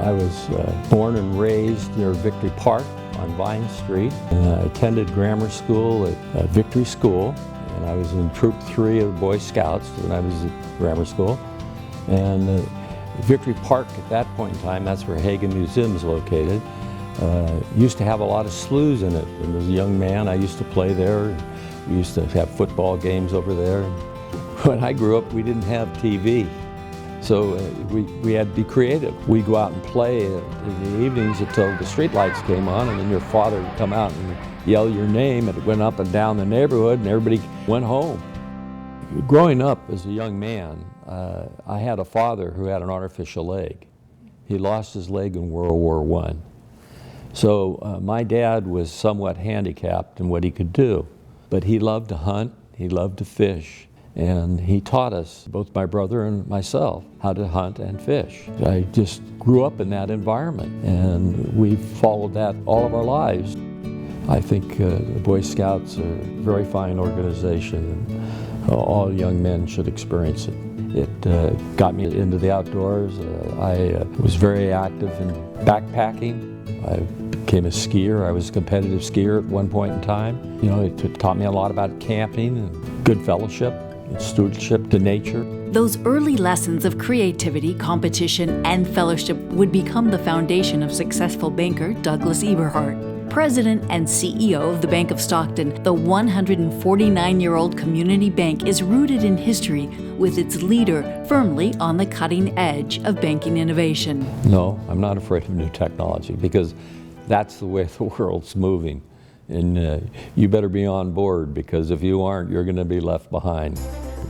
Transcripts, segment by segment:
I was born and raised near Victory Park on Vine Street. And I attended grammar school at Victory School, and I was in Troop 3 of the Boy Scouts when I was at grammar school. And Victory Park at that point in time, that's where Hagen Museum is located, used to have a lot of sloughs in it. And as a young man, I used to play there. We used to have football games over there. When I grew up, we didn't have TV. So we had to be creative. We'd go out and play in the evenings until the street lights came on, and then your father would come out and yell your name, and it went up and down the neighborhood, and everybody went home. Growing up as a young man, I had a father who had an artificial leg. He lost his leg in World War I. So my dad was somewhat handicapped in what he could do, but he loved to hunt, he loved to fish. And he taught us, both my brother and myself, how to hunt and fish. I just grew up in that environment, and we've followed that all of our lives. I think the Boy Scouts are a very fine organization, and all young men should experience it. It got me into the outdoors. I was very active in backpacking. I became a skier. I was a competitive skier at one point in time. You know, it taught me a lot about camping and good fellowship. Stewardship to nature. Those early lessons of creativity, competition, and fellowship would become the foundation of successful banker Douglas Eberhardt. President and CEO of the Bank of Stockton, the 149-year-old community bank is rooted in history, with its leader firmly on the cutting edge of banking innovation. No, I'm not afraid of new technology, because that's the way the world's moving. And you better be on board, because if you aren't, you're going to be left behind.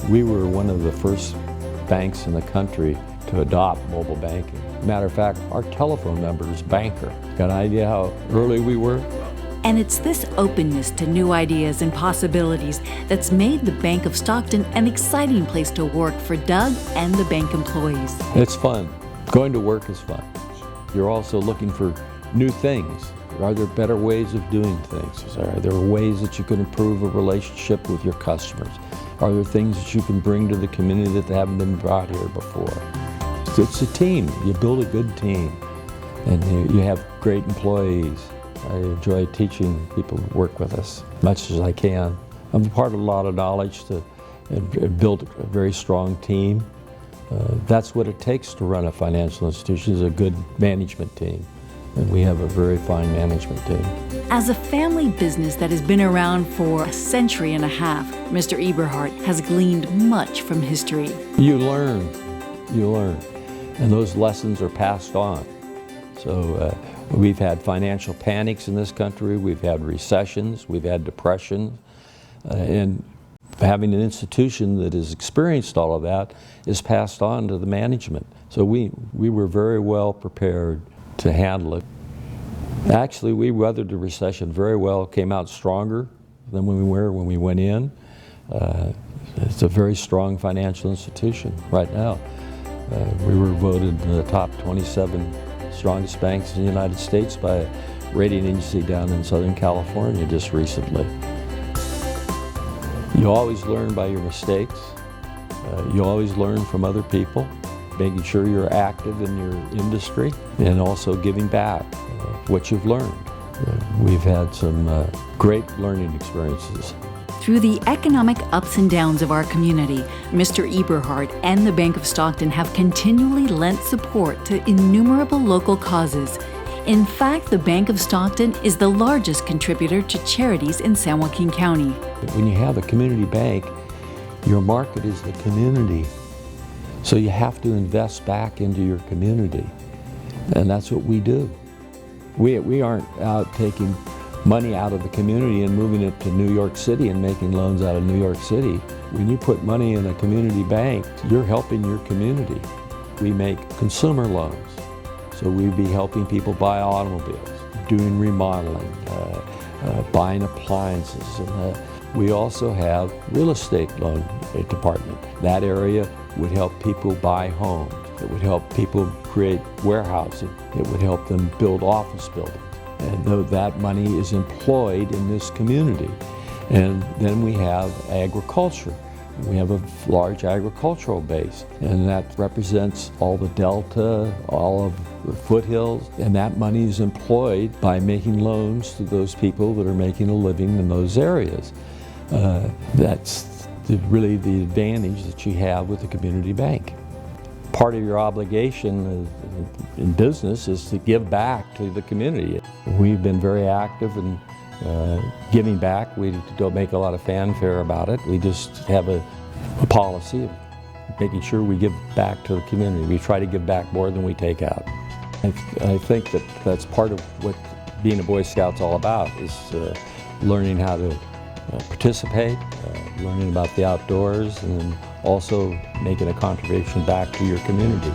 We were one of the first banks in the country to adopt mobile banking. Matter of fact, our telephone number is Banker. Got an idea how early we were? And it's this openness to new ideas and possibilities that's made the Bank of Stockton an exciting place to work for Doug and the bank employees. It's fun. Going to work is fun. You're also looking for new things. Are there better ways of doing things? Are there ways that you can improve a relationship with your customers? Are there things that you can bring to the community that haven't been brought here before? It's a team. You build a good team, and you have great employees. I enjoy teaching people to work with us as much as I can. I'm a part of a lot of knowledge and build a very strong team. That's what it takes to run a financial institution, is a good management team. And we have a very fine management team. As a family business that has been around for a century and a half, Mr. Eberhardt has gleaned much from history. You learn, and those lessons are passed on. So we've had financial panics in this country, we've had recessions, we've had depressions, and having an institution that has experienced all of that is passed on to the management. So we were very well prepared to handle it. Actually, we weathered the recession very well, came out stronger than when we went in. It's a very strong financial institution right now. We were voted in the top 27 strongest banks in the United States by a rating agency down in Southern California just recently. You always learn by your mistakes. You always learn from other people, making sure you're active in your industry, and also giving back what you've learned. We've had some great learning experiences. Through the economic ups and downs of our community, Mr. Eberhardt and the Bank of Stockton have continually lent support to innumerable local causes. In fact, the Bank of Stockton is the largest contributor to charities in San Joaquin County. When you have a community bank, your market is the community. So you have to invest back into your community, and that's what we do. We aren't out taking money out of the community and moving it to New York City and making loans out of New York City. When you put money in a community bank, you're helping your community. We make consumer loans, so we'd be helping people buy automobiles, doing remodeling, buying appliances, and we also have real estate loan department. That area would help people buy homes. It would help people create warehousing. It would help them build office buildings. And that money is employed in this community. And then we have agriculture. We have a large agricultural base, and that represents all the delta, all of the foothills, and that money is employed by making loans to those people that are making a living in those areas. That's really the advantage that you have with the community bank. Part of your obligation in business is to give back to the community. We've been very active in giving back. We don't make a lot of fanfare about it. We just have a policy of making sure we give back to the community. We try to give back more than we take out. I think that that's part of what being a Boy Scout's all about, is learning how to participate, learning about the outdoors, and also making a contribution back to your community.